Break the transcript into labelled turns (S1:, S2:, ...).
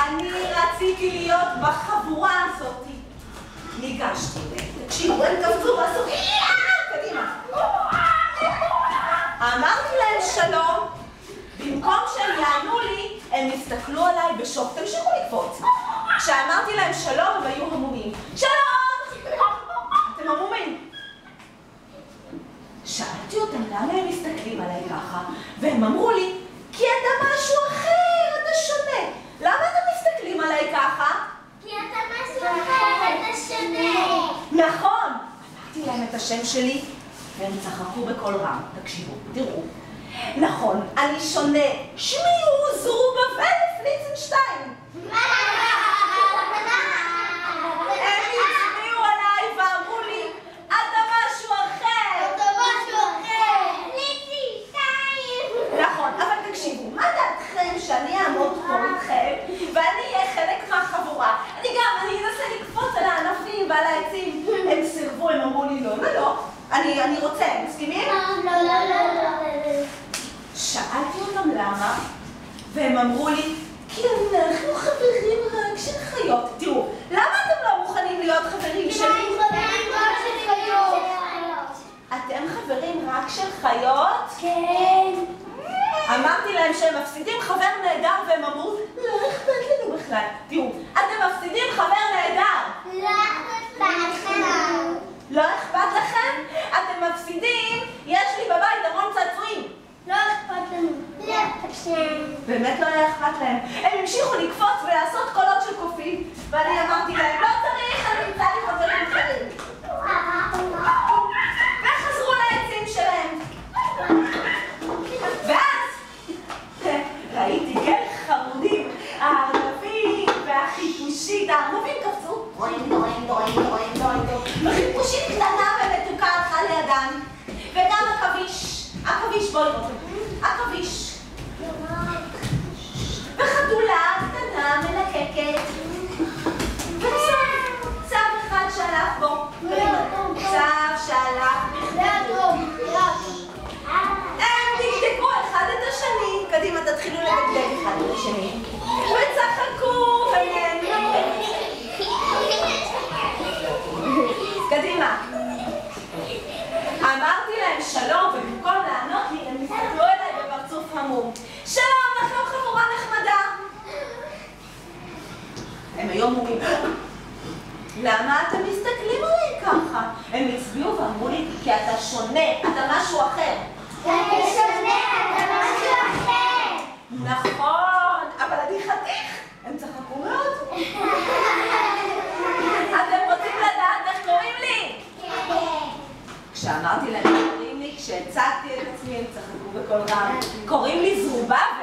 S1: אני רציתי להיות בחבורה הזאת. ניגשתי, תקשיבו, הם קפצו ועשו קדימה. אמרתי להם שלום, במקום שהם יענו לי, הם הסתכלו עליי בשוק, תמשיכו לקפוץ. כשאמרתי להם שלום, הם היו המומים. שלום! אתם המומים. שאלתי אותם למה הם מסתכלים עליי ככה, והם אמרו לי, כי אתה משהו אחר, אתה שונה. למה אתם מסתכלים עליי ככה?
S2: כי אתה משהו אחר, אתה שונה.
S1: נכון. אמרתי להם את השם שלי, והם צחקו בקול רם. תקשיבו, תראו. נכון, אני שונה. שמי הוא זרובבל פליצנשטיין. הם הצביעו עליי ואמרו לי, אתה משהו אחר.
S2: אתה משהו אחר. פליצנשטיין.
S1: נכון, אבל תקשיבו, מה דעתכם שאני אעמוד פה איתכם ואני אהיה חלק מהחבורה? אני אנסה לקפוץ על הענפים ועל העצים. הם סירבו, הם אמרו לי לא, לא. אני רוצה, מסכימים?
S2: לא.
S1: שאלתי אותם למה, והם אמרו לי, כי אנחנו חברים רק של חיות. תראו, למה אתם לא מוכנים להיות חברים שלי? אתם חברים רק של חיות?
S2: כן.
S1: אמרתי להם שהם מפסידים חבר נהדר, והם אמרו, לא אכפת לנו בכלל. תראו, אתם מפסידים חבר נהדר.
S2: לא אכפת לנו.
S1: לא אכפת לכם? אתם מפסידים, יש לי בבית המון צעצועים.
S2: לא אכפת לנו. לא אכפת לנו.
S1: באמת לא היה אכפת להם. הם המשיכו לקפוץ ולעשות קולות של קופים, ואני אמרתי להם, לא צריך, אני אמצא לי חברים אחרים. וחזרו לעצים שלהם. ואז ראיתי גל חמודים, הארנבים והחיפושית. הארנבים קפצו, וחיפושית קטנה ומתוקה הלכה לידם. וגם עכביש, בואי רותם, עכביש. וחתולה קטנה מלקקת. וצב אחד שהלך בו. צב שהלך בכדור. הם דקדקו אחד את השני. קדימה, תתחילו לדקדק אחד את השני. וצחקו ונהנו. קדימה. אמרתי להם שלום, ובמקום לענות לי, הם הסתכלו אליי בפרצוף המום. שלום, לכם חבורה נחמדה. הם היו מומים. למה אתם מסתכלים עליי ככה? הם הצביעו ואמרו לי, כי אתה שונה, אתה משהו אחר.
S2: אתה שונה, אתה משהו אחר.
S1: נכון, אבל אני חתיך. הם צחקו מאוד. אתם רוצים לדעת איך קוראים לי?
S2: כן.
S1: כשאמרתי להם קוראים לי, כשהצגתי את עצמי, הם צחקו בקול רם. קוראים לי זרובבל.